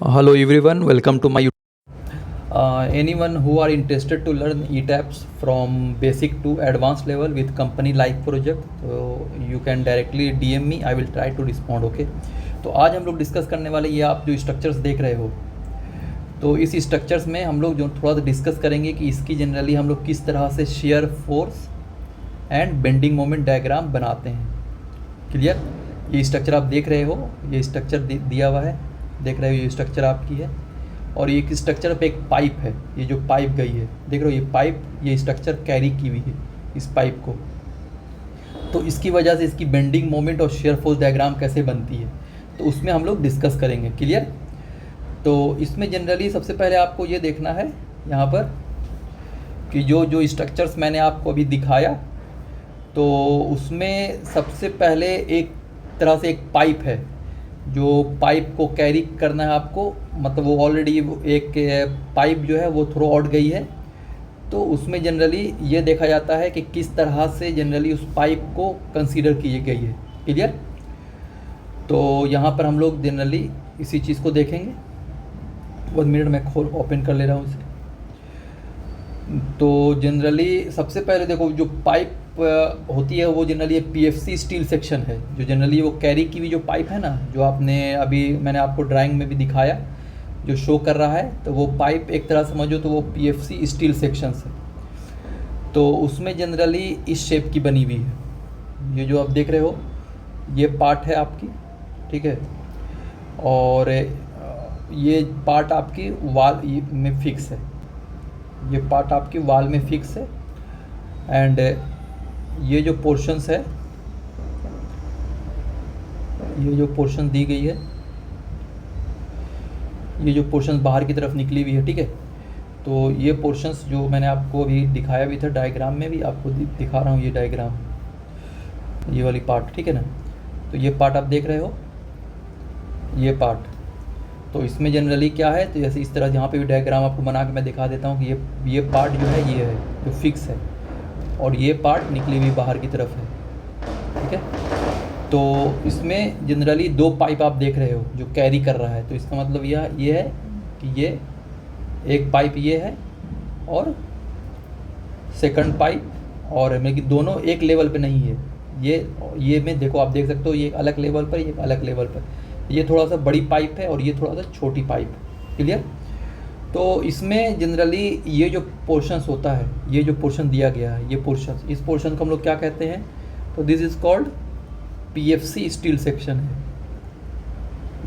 Hello everyone, welcome to my anyone who are interested to learn ETAPS from basic to advanced level with company like project, so you can directly DM me. I will try to respond. Okay, तो आज हम लोग discuss करने वाले ये आप जो structures देख रहे हो, तो इस स्ट्रक्चर्स में हम लोग जो थोड़ा सा डिस्कस करेंगे कि इसकी जनरली हम लोग किस तरह से shear force and bending moment diagram बनाते हैं। क्लियर? ये स्ट्रक्चर आप देख रहे हो, ये स्ट्रक्चर दिया हुआ है, देख रहे हो, ये स्ट्रक्चर आपकी है और ये स्ट्रक्चर पे एक पाइप है, ये जो पाइप गई है देख रहे हो, ये पाइप, ये स्ट्रक्चर कैरी की हुई है इस पाइप को, तो इसकी वजह से इसकी बेंडिंग मोमेंट और शेयर फोर्स डायग्राम कैसे बनती है, तो उसमें हम लोग डिस्कस करेंगे। क्लियर? तो इसमें जनरली सबसे पहले आपको ये देखना है यहाँ पर कि जो स्ट्रक्चर्स मैंने आपको अभी दिखाया, तो उसमें सबसे पहले एक तरह से एक पाइप है, जो पाइप को कैरी करना है आपको, मतलब वो ऑलरेडी एक पाइप जो है वो थ्रो आउट गई है, तो उसमें जनरली ये देखा जाता है कि किस तरह से जनरली उस पाइप को कंसीडर की गई है। क्लियर? तो यहाँ पर हम लोग जनरली इसी चीज़ को देखेंगे। 1 मिनट में खोल ओपन कर ले रहा हूँ इसे। तो जनरली सबसे पहले देखो, जो पाइप होती है वो जनरली PFC स्टील सेक्शन है, जो जनरली वो कैरी की हुई जो पाइप है ना, जो आपने अभी मैंने आपको ड्राइंग में भी दिखाया, जो शो कर रहा है, तो वो पाइप एक तरह समझो तो वो PFC स्टील सेक्शन है। तो उसमें जनरली इस शेप की बनी हुई है, ये जो आप देख रहे हो ये पार्ट है आपकी, ठीक है, और ये पार्ट आपकी वाल में फिक्स है, ये पार्ट आपकी वाल में फिक्स है, एंड ये जो पोर्शंस है, ये जो पोर्शन दी गई है, ये जो पोर्शन बाहर की तरफ निकली हुई है, ठीक है, तो ये पोर्शंस जो मैंने आपको अभी दिखाया भी था, डायग्राम में भी आपको दिखा रहा हूँ, ये डायग्राम, ये वाली पार्ट, ठीक है ना, तो ये पार्ट आप देख रहे हो, ये पार्ट, तो इसमें जनरली क्या है, तो जैसे इस तरह जहाँ पे भी डायग्राम आपको बना के मैं दिखा देता हूँ कि ये पार्ट जो है ये है जो फिक्स है, और ये पार्ट निकली हुई बाहर की तरफ है, ठीक है। तो इसमें जनरली 2 पाइप आप देख रहे हो जो कैरी कर रहा है, तो इसका मतलब ये है कि ये एक पाइप ये है और सेकंड पाइप, और मतलब कि दोनों एक लेवल पे नहीं है, ये में देखो आप देख सकते हो, ये एक अलग लेवल पर, ये एक अलग लेवल पर, ये थोड़ा सा बड़ी पाइप है और ये थोड़ा सा छोटी पाइप। क्लियर? तो इसमें जनरली ये जो पोर्शंस होता है, ये जो पोर्शन दिया गया है, ये पोर्शन, इस पोर्शन को हम लोग क्या कहते हैं, तो this is called PFC steel section है।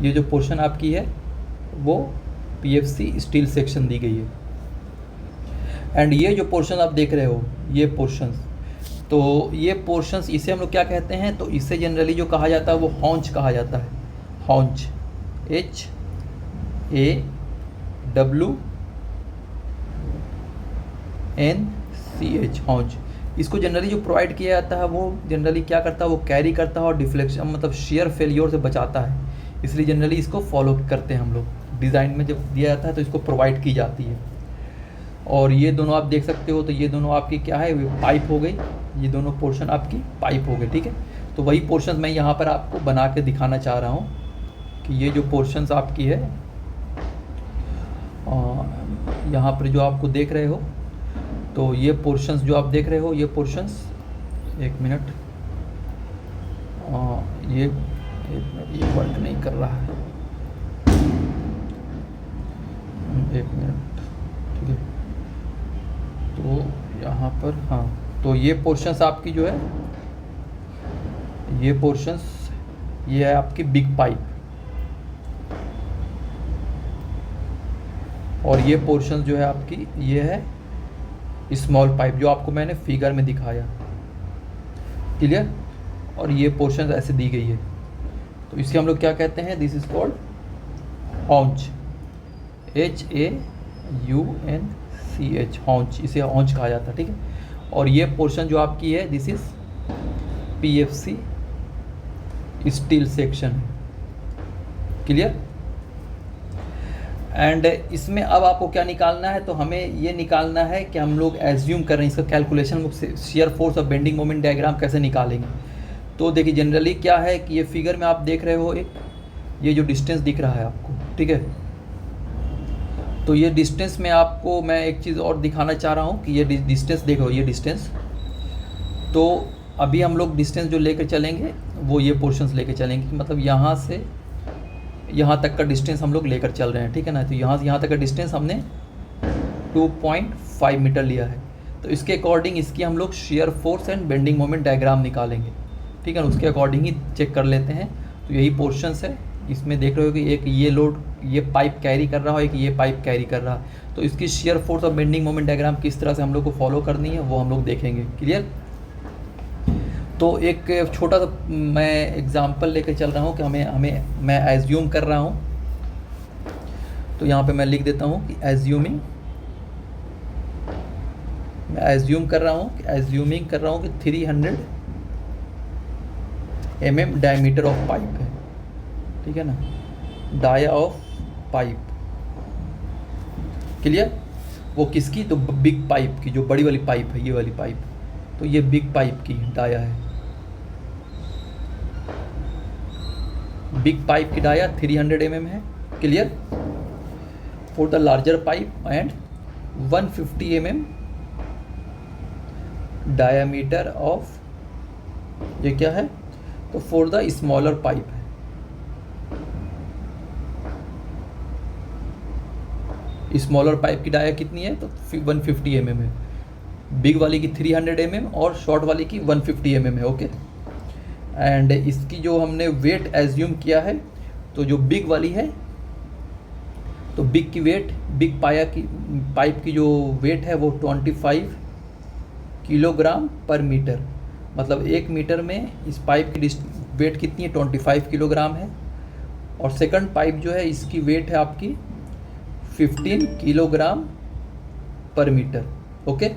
ये जो पोर्शन आपकी है वो PFC स्टील सेक्शन दी गई है, एंड ये जो पोर्शन आप देख रहे हो, ये पोर्शंस, तो ये पोर्शंस इसे हम लोग क्या कहते हैं, तो इसे जनरली जो कहा जाता है वो हॉन्च कहा जाता है, हॉन्च, HAWNCH, हॉन्च। इसको जनरली जो प्रोवाइड किया जाता है वो जनरली क्या करता है, वो कैरी करता है और डिफ्लेक्शन मतलब शेयर फेलियर से बचाता है, इसलिए जनरली इसको फॉलो करते हैं हम लोग। डिज़ाइन में जब दिया जाता है तो इसको प्रोवाइड की जाती है। और ये दोनों आप देख सकते हो, तो ये दोनों आपकी क्या है, पाइप हो गई, ये दोनों पोर्शन आपकी पाइप हो गई, ठीक है। तो वही पोर्शन मैं यहाँ पर आपको बना के दिखाना चाह रहा हूँ कि ये जो पोर्शंस आपकी है, यहाँ पर जो आपको देख रहे हो, तो ये पोर्शंस जो आप देख रहे हो, ये पोर्शंस, एक मिनट, ये वर्क नहीं कर रहा है, एक मिनट, ठीक है। तो यहाँ पर हाँ, तो ये पोर्शंस आपकी जो है, ये पोर्शंस, ये है आपकी बिग पाइप, और ये पोर्शन जो है आपकी, ये है स्मॉल पाइप जो आपको मैंने फिगर में दिखाया। क्लियर? और ये पोर्शन ऐसे दी गई है, तो इसे हम लोग क्या कहते हैं, दिस इज कॉल्ड हॉन्च, HAWNCH, हॉन्च, इसे हॉन्च कहा जाता है, ठीक है। और ये पोर्शन जो आपकी है, this is PFC steel section. Clear? And इसमें अब आपको क्या निकालना है, तो हमें ये निकालना है कि हम लोग एज्यूम कर रहे हैं इसका कैलकुलेशन, शेयर फोर्स और बेंडिंग मोमेंट डायग्राम कैसे निकालेंगे। तो देखिए जनरली क्या है कि ये फिगर में आप देख रहे हो, एक ये जो डिस्टेंस दिख रहा है आपको, ठीक है, तो ये डिस्टेंस में आपको मैं एक चीज़ और दिखाना चाह रहा हूँ कि ये डिस्टेंस देखो, ये डिस्टेंस, तो अभी हम लोग डिस्टेंस जो लेकर चलेंगे वो ये पोर्शंस लेकर चलेंगे, मतलब यहाँ से यहाँ तक का डिस्टेंस हम लोग लेकर चल रहे हैं, ठीक है ना। तो यहाँ से यहाँ तक का डिस्टेंस हमने 2.5 मीटर लिया है। तो इसके अकॉर्डिंग इसकी हम लोग shear force and bending moment diagram निकालेंगे, ठीक है ना। उसके अकॉर्डिंग ही चेक कर लेते हैं। तो यही पोर्शंस है, इसमें देख रहे हो कि एक ये लोड, ये पाइप कैरी कर रहा है, एक ये पाइप कैरी कर रहा है। तो इसकी शेयर फोर्स और बेंडिंग मोमेंट डायग्राम किस तरह से हम लोग को फॉलो करनी है वो हम लोग देखेंगे। क्लियर। तो एक छोटा सा मैं एग्जांपल लेकर चल रहा हूँ कि मैं एज्यूम कर रहा हूँ। तो यहाँ पे मैं लिख देता हूँ कि एज्यूमिंग कर रहा हूँ कि 300 mm डायमीटर ऑफ पाइप है, ठीक है ना, डाया ऑफ पाइप। क्लियर। वो किसकी, तो बिग पाइप की, जो बड़ी वाली पाइप है, ये वाली पाइप, तो ये बिग पाइप की डाया है। बिग पाइप की डाया 300 mm है। Clear. For the larger pipe and 150 mm diameter of, ये क्या है, तो फॉर द स्मॉलर पाइप है। स्मॉलर पाइप की डाया कितनी है, तो 150 mm है। बिग वाली की 300 mm और शॉर्ट वाली की 150 mm है। ओके। एंड इसकी जो हमने वेट एज्यूम किया है, तो जो बिग वाली है, तो बिग की वेट, बिग पाइप की जो वेट है वो 25 किलोग्राम पर मीटर, मतलब 1 मीटर में इस पाइप की वेट कितनी है, 25 किलोग्राम है। और सेकंड पाइप जो है, इसकी वेट है आपकी 15 किलोग्राम पर मीटर। ओके।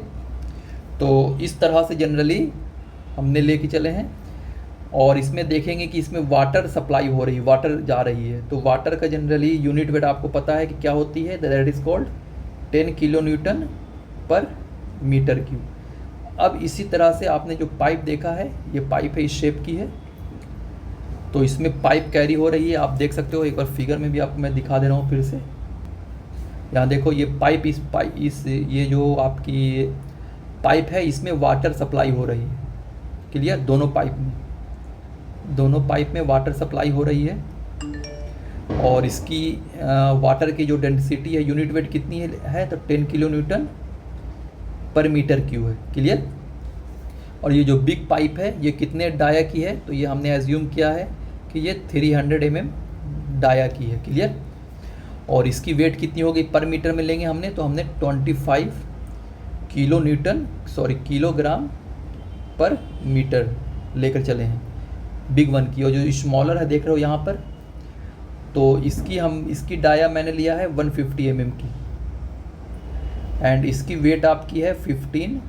तो इस तरह से जनरली हमने लेके चले हैं। और इसमें देखेंगे कि इसमें वाटर सप्लाई हो रही है, वाटर जा रही है। तो वाटर का जनरली यूनिट वेट आपको पता है कि क्या होती है, that is called 10 kilo Newton पर मीटर क्यूब। अब इसी तरह से आपने जो पाइप देखा है, ये पाइप है, इस शेप की है। तो इसमें पाइप कैरी हो रही है, आप देख सकते हो। एक बार फिगर में भी आपको मैं दिखा दे रहा हूँ फिर से। यहाँ देखो, ये पाइप ये जो आपकी पाइप है, इसमें वाटर सप्लाई हो रही है। क्लियर। दोनों पाइप में वाटर सप्लाई हो रही है। और इसकी वाटर की जो डेंसिटी है, यूनिट वेट कितनी है, तो 10 किलो न्यूटन पर मीटर क्यूब है। क्लियर। और ये जो बिग पाइप है, ये कितने डाया की है, तो ये हमने एज्यूम किया है कि ये 300 mm डाया की है। क्लियर। और इसकी वेट कितनी होगी पर मीटर में लेंगे हमने, तो हमने 25 किलोग्राम पर मीटर लेकर चले हैं बिग वन की। और जो स्मॉलर है देख रहे हो यहाँ पर, तो इसकी डाया मैंने लिया है 150 mm की। एंड इसकी वेट आपकी है 15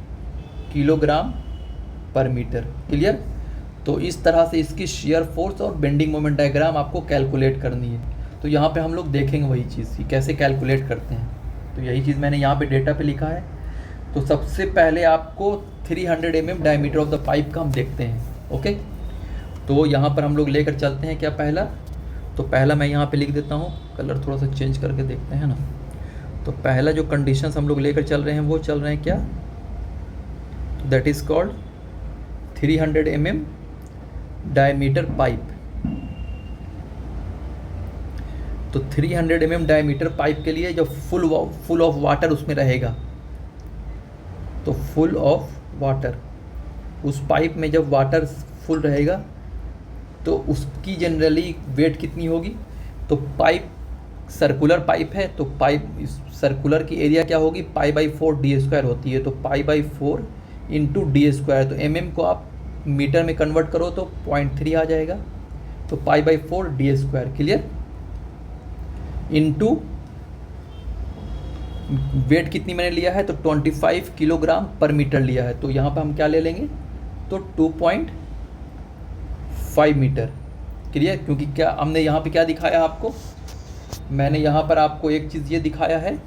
किलोग्राम पर मीटर। क्लियर। तो इस तरह से इसकी शेयर फोर्स और बेंडिंग मोमेंट डायग्राम आपको कैलकुलेट करनी है। तो यहाँ पे हम लोग देखेंगे वही चीज़ कि कैसे कैलकुलेट करते हैं। तो यही चीज़ मैंने यहाँ पे डेटा पे लिखा है। तो सबसे पहले आपको 300 mm diameter of the pipe का हम देखते हैं। ओके। तो यहाँ पर हम लोग लेकर चलते हैं क्या, पहला, तो पहला मैं यहाँ पे लिख देता हूँ, कलर थोड़ा सा चेंज करके देखते हैं ना। तो पहला जो कंडीशंस हम लोग लेकर चल रहे हैं वो चल रहे हैं क्या, that is called 300 mm diameter pipe. तो 300 mm डायमीटर पाइप के लिए जब फुल ऑफ वाटर उसमें रहेगा, तो फुल ऑफ वाटर उस पाइप में जब वाटर फुल रहेगा, तो उसकी जनरली वेट कितनी होगी, तो पाइप सर्कुलर पाइप है, तो पाइप सर्कुलर की एरिया क्या होगी, π/4 d² होती है। तो π/4 इंटू d², तो mm को आप मीटर में कन्वर्ट करो तो 0.3 आ जाएगा। तो π/4 d²। क्लियर। इंटू वेट कितनी मैंने लिया है, तो 25 किलोग्राम पर मीटर लिया है। तो यहाँ पर हम क्या ले लेंगे, तो 2.5 मीटर। क्लियर। क्योंकि क्या हमने यहाँ पे क्या दिखाया आपको, मैंने यहाँ पर आपको एक चीज़ ये दिखाया है,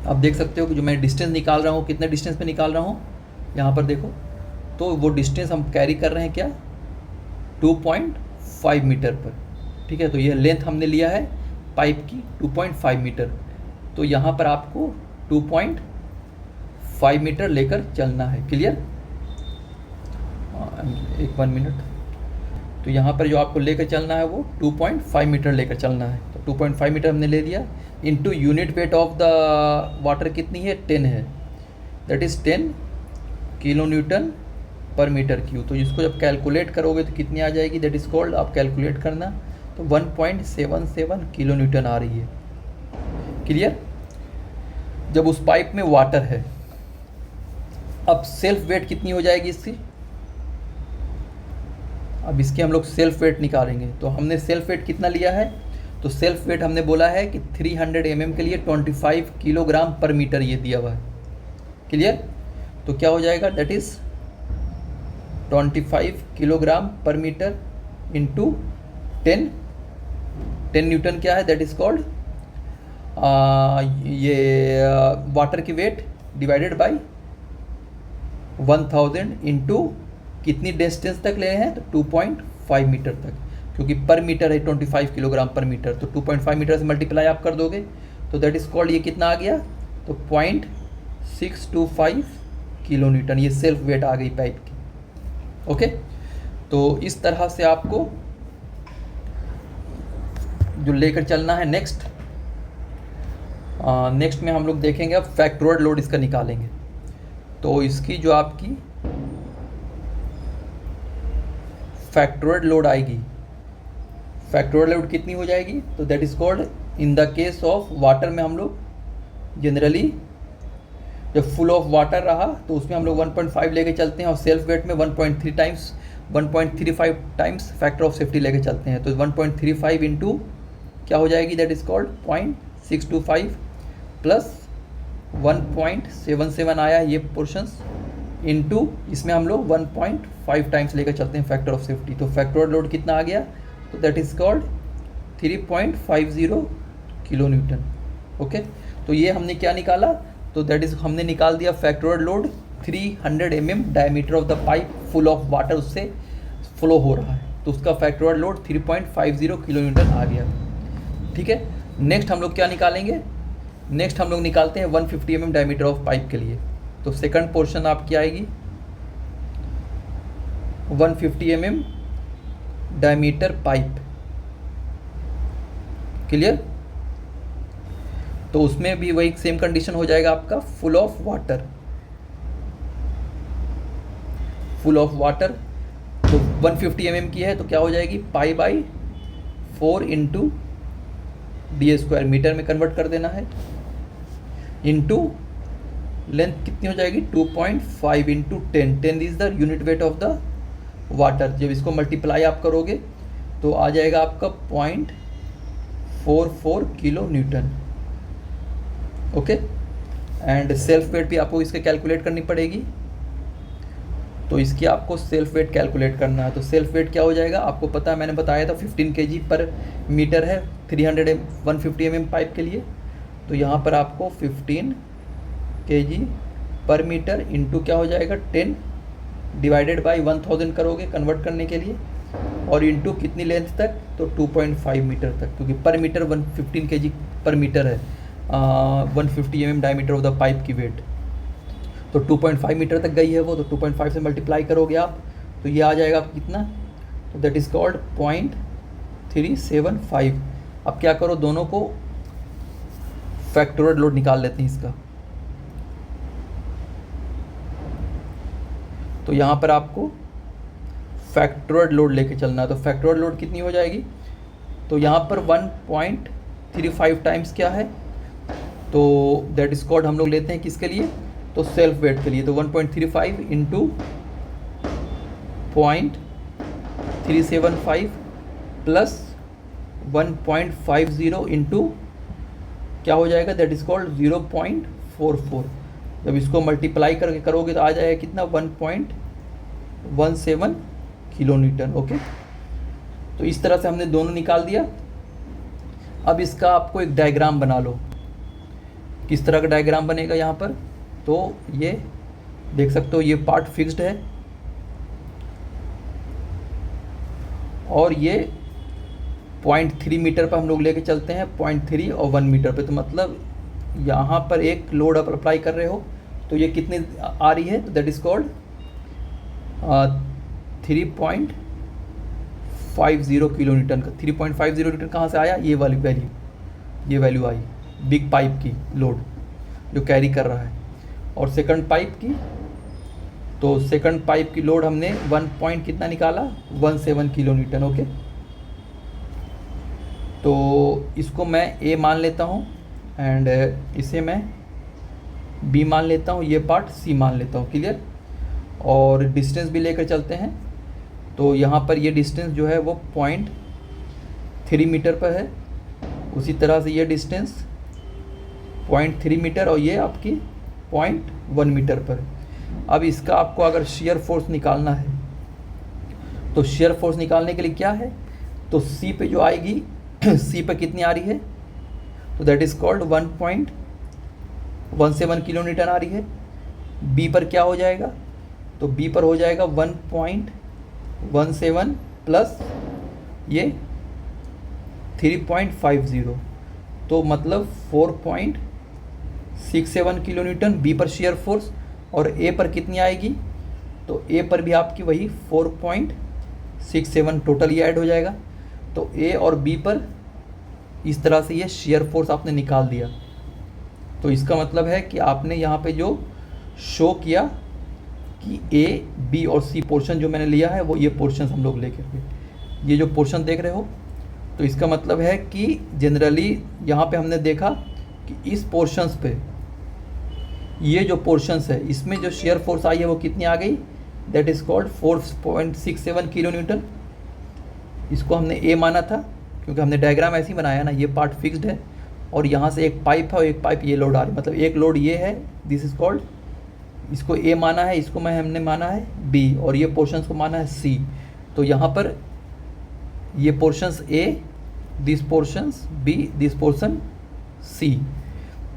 आप देख सकते हो कि जो मैं डिस्टेंस निकाल रहा हूँ, कितने डिस्टेंस पे निकाल रहा हूँ, यहाँ पर देखो। तो वो डिस्टेंस हम कैरी कर रहे हैं क्या, 2.5 मीटर पर। ठीक है। तो ये लेंथ हमने लिया है पाइप की 2.5 मीटर। तो यहाँ पर आपको 2.5 मीटर लेकर चलना है। क्लियर? एक 1 मिनट। तो यहाँ पर जो आपको लेकर चलना है वो 2.5 मीटर लेकर चलना है। तो 2.5 मीटर हमने ले लिया। Into unit weight of the water कितनी है? 10 है। दैट इज़ 10 किलो न्यूटन पर मीटर क्यूब। तो इसको जब कैलकुलेट करोगे तो कितनी आ जाएगी? दैट इज़ कॉल्ड, आप कैलकुलेट करना, तो 1.77 किलो न्यूटन आ रही है। क्लियर? जब उस पाइप में वाटर है। अब सेल्फ वेट कितनी हो जाएगी इसकी? अब इसकी हम लोग सेल्फ वेट निकालेंगे। तो हमने सेल्फ वेट कितना लिया है? तो सेल्फ वेट हमने बोला है कि 300 mm के लिए 25 किलोग्राम पर मीटर ये दिया हुआ है। क्लियर? तो क्या हो जाएगा? दैट इज़ 25 किलोग्राम पर मीटर इंटू 10 न्यूटन क्या है? दैट इज़ कॉल्ड ये वाटर की वेट डिवाइडेड बाय 1000 इंटू कितनी डिस्टेंस तक ले हैं? तो 2.5 मीटर तक, क्योंकि पर मीटर है 25 किलोग्राम पर मीटर, तो 2.5 मीटर से मल्टीप्लाई आप कर दोगे तो दैट इज़ कॉल्ड, ये कितना आ गया? तो 0.625 किलो न्यूटन। ये सेल्फ वेट आ गई पाइप की। ओके, तो इस तरह से आपको जो लेकर चलना है। नेक्स्ट में हम लोग देखेंगे अब फैक्टोर्ड लोड इसका निकालेंगे। तो इसकी जो आपकी फैक्टोर्ड लोड आएगी, फैक्टोर्ड लोड कितनी हो जाएगी? तो that is called, in the case of water में हम लोग जनरली जब फुल ऑफ वाटर रहा तो उसमें हम लोग 1.5 लेके चलते हैं, और सेल्फ वेट में 1.35 टाइम्स फैक्टर ऑफ सेफ्टी लेके चलते हैं। तो 1.35 इंटू क्या हो जाएगी? दैट इज़ कॉल्ड 0.625 प्लस 1.77 आया ये पोर्शंस, इंटू इसमें हम लोग 1.5 टाइम्स लेकर चलते हैं फैक्टर ऑफ सेफ्टी। तो फैक्टोर्ड लोड कितना आ गया? तो that is called 3.50 kilo Newton. Okay, तो ये हमने क्या निकाला? तो दैट इज़ हमने निकाल दिया factored load 300 mm diameter of the pipe full of water उससे फ्लो हो रहा है, तो उसका फैक्टोर्ड लोड 3.50 किलो न्यूटन आ गया। ठीक है, नेक्स्ट हम लोग क्या निकालेंगे? नेक्स्ट हम लोग निकालते हैं 150 mm डायमीटर ऑफ पाइप के लिए। तो सेकंड पोर्शन आपकी आएगी 150 mm डायमीटर पाइप। क्लियर? तो उसमें भी वही सेम कंडीशन हो जाएगा आपका, full of water, full of water. तो 150 mm की है तो क्या हो जाएगी? Pi by 4 into d square, metre में कन्वर्ट कर देना है, इंटू लेंथ कितनी हो जाएगी? 2.5 into 10 is the unit weight of the water. जब इसको मल्टीप्लाई आप करोगे तो आ जाएगा आपका 0.44 kilo Newton. Okay, and self weight भी आपको इसके कैलकुलेट करनी पड़ेगी। तो इसकी आपको सेल्फ वेट कैलकुलेट करना है। तो सेल्फ वेट क्या हो जाएगा? आपको पता है, मैंने बताया था 15 kg पर मीटर है 150 mm पाइप के लिए। तो यहाँ पर आपको 15 kg पर मीटर इंटू क्या हो जाएगा? 10 डिवाइडेड बाई 1000 करोगे कन्वर्ट करने के लिए, और इंटू कितनी लेंथ तक? तो 2.5 मीटर तक, क्योंकि पर मीटर 115 kg पर मीटर है 150 mm diameter of the pipe की वेट। तो 2.5 मीटर तक गई है वो, तो 2.5 से मल्टीप्लाई करोगे आप तो ये आ जाएगा आपको कितना? तो दैट इज़ कॉल्ड 0.375। अब क्या करो, दोनों को फैक्टोर्ड लोड निकाल लेते हैं इसका। तो यहाँ पर आपको फैक्टोर्ड लोड लेके चलना है। तो फैक्टोर्ड लोड कितनी हो जाएगी? तो यहाँ पर 1.35 टाइम्स क्या है? तो दैट इज कॉल्ड, हम लोग लेते हैं किसके लिए? तो सेल्फ वेट के लिए। तो 1.35 इंटू 0.375 प्लस 1.50 इंटू क्या हो जाएगा? That is called 0.44। जब इसको मल्टीप्लाई करके करोगे तो आ जाएगा कितना? 1.17 किलो न्यूटन। ओके, तो इस तरह से हमने दोनों निकाल दिया। अब इसका आपको एक डायग्राम बना लो। किस तरह का डायग्राम बनेगा यहाँ पर? तो ये देख सकते हो, ये पार्ट फिक्स्ड है और ये 0.3 मीटर पर हम लोग लेके चलते हैं, 0.3 और 1 मीटर पे। तो मतलब यहाँ पर एक लोड आप अप्लाई कर रहे हो तो ये कितनी आ रही है, तो that is called 3.50 kilo Newton का। 3.50 न्यूटन कहाँ से आया, ये वाली वैल्यू, ये वैल्यू आई बिग पाइप की लोड जो कैरी कर रहा है। और सेकंड पाइप की, तो सेकंड पाइप की लोड हमने 1 पॉइंट कितना निकाला, 17 किलो न्यूटन। ओके, तो इसको मैं ए मान लेता हूँ एंड इसे मैं बी मान लेता हूँ, ये पार्ट सी मान लेता हूँ। क्लियर। और डिस्टेंस भी लेकर चलते हैं, तो यहाँ पर ये डिस्टेंस जो है वो 0.3 मीटर पर है। उसी तरह से ये डिस्टेंस 0.3 मीटर और ये आपकी 0.1 मीटर पर। अब इसका आपको अगर शेयर फोर्स निकालना है तो शेयर फोर्स निकालने के लिए क्या है, तो सी पे जो आएगी सी पे कितनी आ रही है, तो that is called 1.17 kilo newton आ रही है। बी पर क्या हो जाएगा, तो बी पर हो जाएगा 1.17 प्लस ये 3.50, तो मतलब 4.67 किलो न्यूटन बी पर शेयर फोर्स। और ए पर कितनी आएगी, तो ए पर भी आपकी वही 4.67 टोटल ये ऐड हो जाएगा। तो ए और बी पर इस तरह से ये शेयर फोर्स आपने निकाल दिया। तो इसका मतलब है कि आपने यहाँ पे जो शो किया कि ए बी और सी पोर्शन जो मैंने लिया है वो ये पोर्शन हम लोग लेकर के, ये जो पोर्शन देख रहे हो, तो इसका मतलब है कि जनरली यहाँ पे हमने देखा कि इस पोर्शंस पे, ये जो पोर्शंस है इसमें जो शेयर फोर्स आई है वो कितनी आ गई, that is called 4.67 kilo Newton. इसको हमने ए माना था क्योंकि हमने डायग्राम ऐसे ही बनाया ना, ये पार्ट फिक्स्ड है और यहाँ से एक पाइप है और एक पाइप ये लोड आ रही है, मतलब एक लोड ये है, दिस इज़ कॉल्ड, इसको ए माना है, इसको हमने माना है बी और ये पोर्शंस को माना है सी। तो यहाँ पर ये portions A, this portions B, this portion C.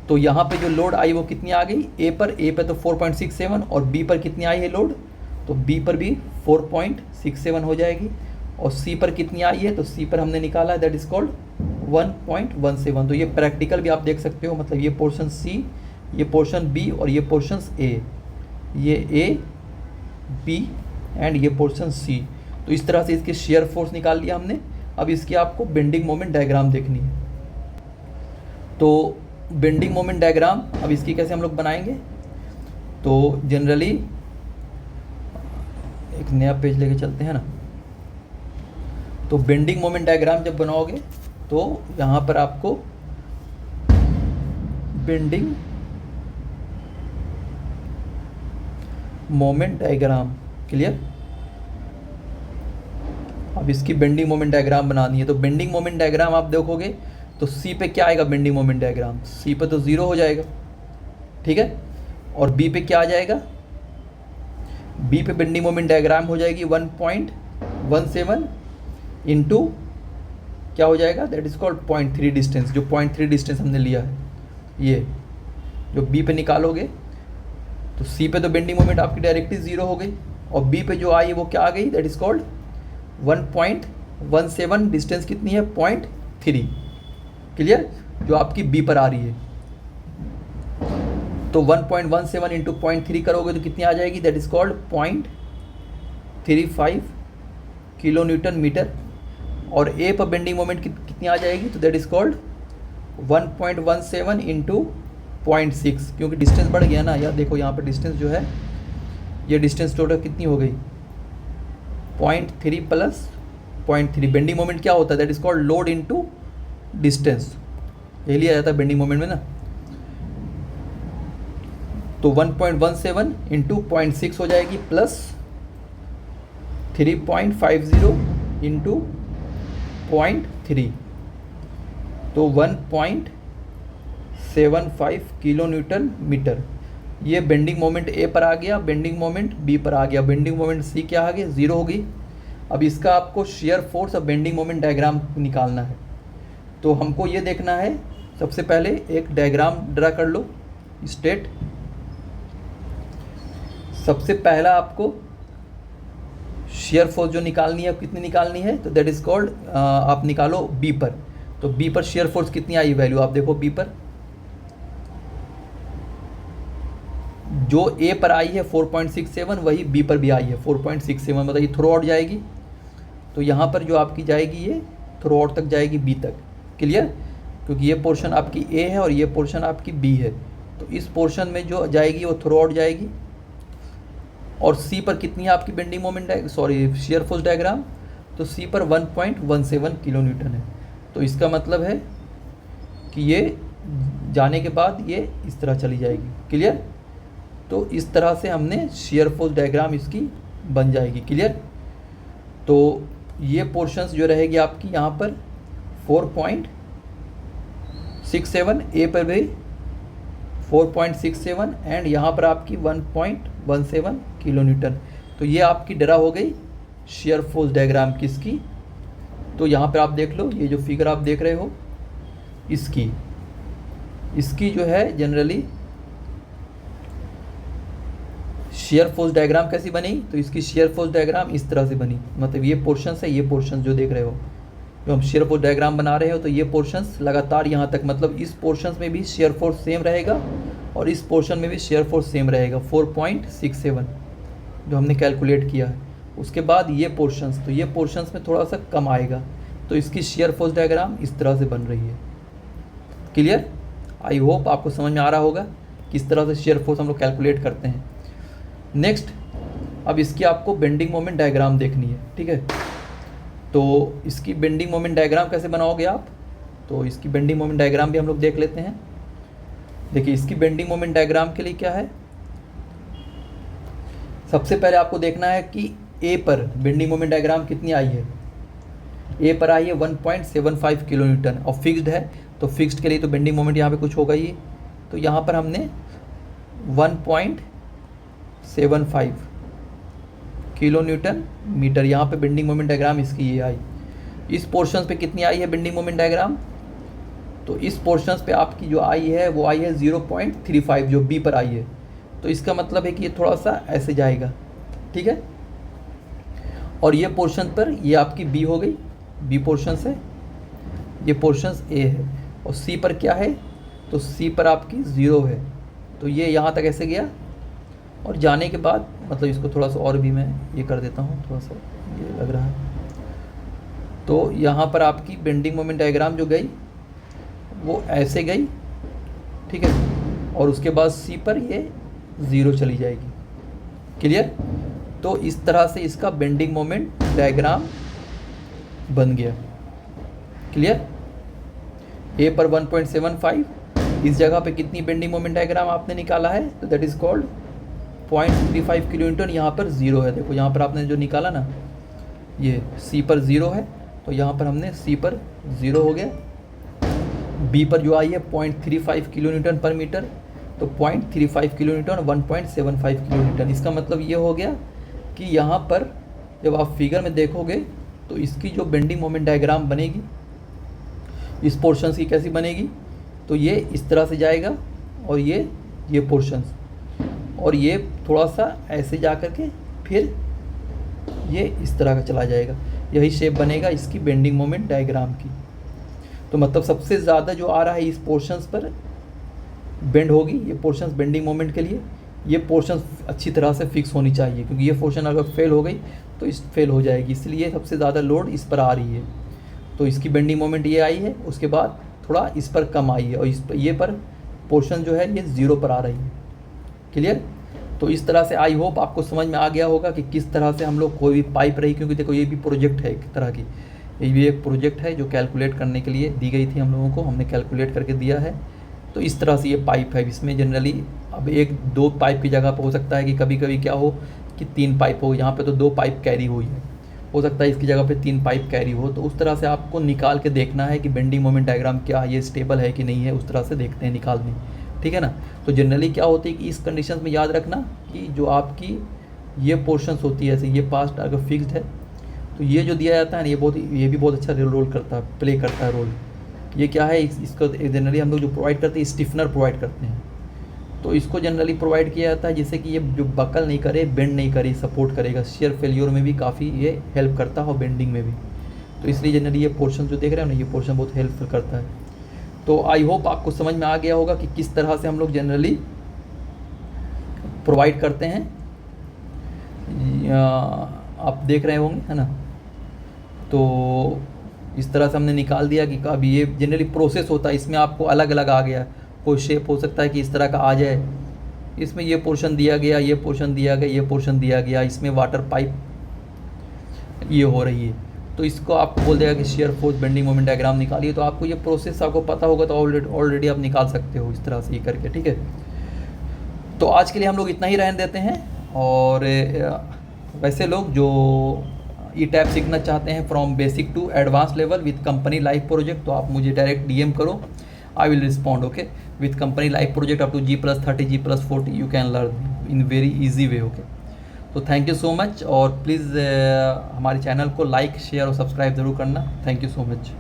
तो यहाँ पे जो लोड आई वो कितनी आ गई, ए पे तो 4.67 और बी पर कितनी आई है लोड, तो बी पर भी 4.67 हो जाएगी। और सी पर कितनी आई है, तो सी पर हमने निकाला है, दैट इज़ कॉल्ड 1.17। तो ये प्रैक्टिकल भी आप देख सकते हो, मतलब ये पोर्शन सी, ये पोर्शन बी और ये पोर्शन ए, ये ए बी एंड ये पोर्शन सी। तो इस तरह से इसके शेयर फोर्स निकाल लिया हमने। अब इसकी आपको बेंडिंग मोमेंट डायग्राम देखनी है। तो बेंडिंग मोमेंट डायग्राम अब इसकी कैसे हम लोग बनाएंगे, तो जनरली एक नया पेज लेके चलते हैं ना। तो बेंडिंग मोमेंट डायग्राम जब बनाओगे तो यहाँ पर आपको बेंडिंग मोमेंट डायग्राम, क्लियर। अब इसकी बेंडिंग मोमेंट डायग्राम बनानी है। तो बेंडिंग मोमेंट डायग्राम आप देखोगे तो सी पे क्या आएगा, बेंडिंग मोमेंट डायग्राम सी पे तो 0 हो जाएगा, ठीक है। और बी पे क्या आ जाएगा, बी पे बेंडिंग मोमेंट डायग्राम हो जाएगी 1.17 इंटू क्या हो जाएगा, दैट इज़ कॉल्ड 0.3 डिस्टेंस, जो 0.3 डिस्टेंस हमने लिया है ये जो बी पे निकालोगे। तो सी पे तो बेंडिंग मोमेंट आपकी डायरेक्टली 0 हो गई और बी पे जो आई वो क्या आ गई, दैट इज़ कॉल्ड 1.17 डिस्टेंस कितनी है, 0.3, क्लियर, जो आपकी बी पर आ रही है। तो 1.17 इंटू 0.3 करोगे तो कितनी आ जाएगी, that is called 0.35 kilo newton metre. और ए पर बेंडिंग मोमेंट कितनी आ जाएगी, तो दैट इज़ कॉल्ड 1.17 इंटू 0.6, क्योंकि डिस्टेंस बढ़ गया ना यार। देखो यहाँ पर डिस्टेंस जो है, ये डिस्टेंस टोटल कितनी हो गई, 0.3 प्लस 0.3। बेंडिंग मोमेंट क्या होता है, that is called load into distance, ये लिया जाता है बेंडिंग मोमेंट में ना। तो 1.17 इंटू 0.6 हो जाएगी प्लस 3.50 इंटू 0.3, तो 1.75 किलो न्यूटन मीटर। ये बेंडिंग मोमेंट ए पर आ गया, बेंडिंग मोमेंट बी पर आ गया, बेंडिंग मोमेंट सी क्या आ गया, 0 हो गई। अब इसका आपको शेयर फोर्स और बेंडिंग मोमेंट डायग्राम निकालना है। तो हमको ये देखना है, सबसे पहले एक डायग्राम ड्रा कर लो स्ट्रेट। सबसे पहला आपको शेयर फोर्स जो निकालनी है, कितनी निकालनी है, तो दैट इज़ कॉल्ड, आप निकालो बी पर। तो बी पर शेयर फोर्स कितनी आई वैल्यू, आप देखो बी पर जो ए पर आई है 4.67 वही बी पर भी आई है 4.67, मतलब ये थ्रू आउट जाएगी। तो यहाँ पर जो आपकी जाएगी ये थ्रू आउट तक जाएगी बी तक। क्लियर? क्योंकि ये पोर्शन आपकी ए है और ये पोर्शन आपकी बी है, तो इस पोर्शन में जो जाएगी वो थ्रू आउट जाएगी। और सी पर कितनी है आपकी bending moment, sorry shear force diagram, तो सी पर 1.17 किलो न्यूटन है। तो इसका मतलब है कि ये जाने के बाद ये इस तरह चली जाएगी। क्लियर? तो इस तरह से हमने शियर फोर्स डायग्राम इसकी बन जाएगी। क्लियर? तो ये पोर्शंस जो रहेगी आपकी यहाँ पर 4.67, ए पर भी 4.67 एंड यहाँ पर आपकी 1.17 किलो न्यूटन। तो ये आपकी डरा हो गई शियर फोर्स डायग्राम किसकी। तो यहाँ पर आप देख लो, ये जो फिगर आप देख रहे हो इसकी जो है जनरली शेयर फोर्स डायग्राम कैसी बनी, तो इसकी शेयर फोर्स डायग्राम इस तरह से बनी। मतलब ये पोर्शन है, ये पोर्शन जो देख रहे हो, जो हम शेयर फोर्स डायग्राम बना रहे हो, तो ये पोर्शंस लगातार यहाँ तक, मतलब इस पोर्शंस में भी शेयर फोर्स सेम रहेगा और इस पोर्शन में भी शेयर फोर्स सेम रहेगा 4.67 जो हमने कैलकुलेट किया है। उसके बाद ये पोर्शंस, तो ये पोर्शंस में थोड़ा सा कम आएगा, तो इसकी शेयर फोर्स डायग्राम इस तरह से बन रही है। क्लियर? आई होप आपको समझ में आ रहा होगा किस तरह से शेयर फोर्स हम लोग कैलकुलेट करते हैं। नेक्स्ट, अब इसकी आपको बेंडिंग मोमेंट डायग्राम देखनी है। ठीक है? तो इसकी बेंडिंग मोमेंट डायग्राम कैसे बनाओगे आप, तो इसकी बेंडिंग मोमेंट डायग्राम भी हम लोग देख लेते हैं। देखिए इसकी बेंडिंग मोमेंट डायग्राम के लिए क्या है, सबसे पहले आपको देखना है कि ए पर बेंडिंग मोमेंट डायग्राम कितनी आई है। ए पर आई है 1.75 किलो न्यूटन और फिक्स्ड है, तो फिक्स्ड के लिए तो बेंडिंग मोमेंट यहाँ पे कुछ होगा ही। तो यहाँ पर हमने 1.75 किलो न्यूटन मीटर यहाँ पे बेंडिंग मोमेंट डायग्राम इसकी ये आई। इस पोर्शन पे कितनी आई है बेंडिंग मोमेंट डायग्राम, तो इस पोर्शन पे आपकी जो आई है वो आई है 0.35 जो बी पर आई है। तो इसका मतलब है कि ये थोड़ा सा ऐसे जाएगा। ठीक है? और ये पोर्शन पर ये आपकी बी हो गई, बी पोर्शन है, ये पोर्शन ए है। और सी पर क्या है, तो सी पर आपकी 0 है, तो ये यहाँ तक ऐसे गया और जाने के बाद, मतलब इसको थोड़ा सा और भी मैं ये कर देता हूँ, थोड़ा सा ये लग रहा है। तो यहाँ पर आपकी बेंडिंग मोमेंट डायग्राम जो गई वो ऐसे गई। ठीक है? और उसके बाद सी पर ये 0 चली जाएगी। क्लियर? तो इस तरह से इसका बेंडिंग मोमेंट डायग्राम बन गया। क्लियर? ए पर 1.75, इस जगह पे कितनी बेंडिंग मोमेंट डायग्राम आपने निकाला है, तो that is called 0.35 kilo Newton. यहाँ पर 0 है, देखो यहाँ पर आपने जो निकाला ना, ये सी पर 0 है, तो यहाँ पर हमने सी पर 0 हो गया। बी पर जो आई है 0.35 किलो न्यूटन पर मीटर, तो 0.35 किलो न्यूटन 1.75 किलो न्यूटन। इसका मतलब ये हो गया कि यहाँ पर जब आप फिगर में देखोगे तो इसकी जो बेंडिंग मोमेंट डायग्राम बनेगी इस पोर्शंस की कैसी बनेगी, तो ये इस तरह से जाएगा और ये पोर्शंस, और ये थोड़ा सा ऐसे जा कर के फिर ये इस तरह का चला जाएगा। यही शेप बनेगा इसकी बेंडिंग मोमेंट डायग्राम की। तो मतलब सबसे ज़्यादा जो आ रहा है इस पोर्शंस पर बेंड होगी, ये पोर्शंस बेंडिंग मोमेंट के लिए ये पोर्शंस अच्छी तरह से फिक्स होनी चाहिए, क्योंकि ये पोर्शन अगर फेल हो गई तो इस फेल हो जाएगी, इसलिए सबसे ज़्यादा लोड इस पर आ रही है। तो इसकी बेंडिंग मोमेंट ये आई है, उसके बाद थोड़ा इस पर कम आई है, और इस पर ये पर पोर्शन जो है ये 0 पर आ रही है। क्लियर? तो इस तरह से आई होप आपको समझ में आ गया होगा कि किस तरह से हम लोग कोई भी पाइप रही, क्योंकि देखो ये भी प्रोजेक्ट है एक तरह की, ये भी एक प्रोजेक्ट है जो कैलकुलेट करने के लिए दी गई थी हम लोगों को, हमने कैलकुलेट करके दिया है। तो इस तरह से ये पाइप है, इसमें जनरली अब 1-2 पाइप की जगह पर हो सकता है कि कभी कभी क्या हो कि 3 पाइप हो, यहाँ पे तो 2 पाइप कैरी हुई है, हो सकता है इसकी जगह पे 3 पाइप कैरी हो। तो उस तरह से आपको निकाल के देखना है कि बेंडिंग मोमेंट डायग्राम क्या है, ये स्टेबल है कि नहीं है, उस तरह से देखते हैं निकालने। ठीक है ना? तो जनरली क्या होती है कि इस कंडीशन में याद रखना कि जो आपकी ये पोर्शंस होती है, ऐसे ये पास्ट अगर फिक्स्ड है तो ये जो दिया जाता है ना, ये भी बहुत अच्छा रोल करता है, प्ले करता है रोल। ये क्या है, इसको जनरली हम लोग जो प्रोवाइड करते हैं स्टिफनर प्रोवाइड करते हैं, तो इसको जनरली प्रोवाइड किया जाता है जिससे कि ये जो बकल नहीं करे, बेंड नहीं करे, सपोर्ट करेगा। शेयर फेल्योर में भी काफ़ी ये हेल्प करता है और बेंडिंग में भी। तो इसलिए जनरली ये पोर्शन जो देख रहे हो ना, ये पोर्शन बहुत हेल्पफुल करता है। तो आई होप आपको समझ में आ गया होगा कि किस तरह से हम लोग जनरली प्रोवाइड करते हैं। आप देख रहे होंगे, है ना। तो इस तरह से हमने निकाल दिया कि अभी ये जनरली प्रोसेस होता है, इसमें आपको अलग अलग आ गया, कोई शेप हो सकता है कि इस तरह का आ जाए, इसमें ये पोर्शन दिया गया, ये पोर्शन दिया गया, ये पोर्शन दिया गया, इसमें वाटर पाइप ये हो रही है। तो इसको आपको बोल देगा कि shear force bending moment diagram निकालिए। तो आपको ये प्रोसेस आपको पता होगा तो ऑलरेडी आप निकाल सकते हो इस तरह से ये करके, ठीक है। तो आज के लिए हम लोग इतना ही रहने देते हैं। और वैसे लोग जो ई टैप सीखना चाहते हैं from basic to advance level with company life project, तो आप मुझे डायरेक्ट DM करो, I will respond, okay. With company life project up to G+30 G+40 you can learn in very easy way, okay. तो thank you so much, और please हमारे channel को like share और subscribe ज़रूर करना। Thank you so much.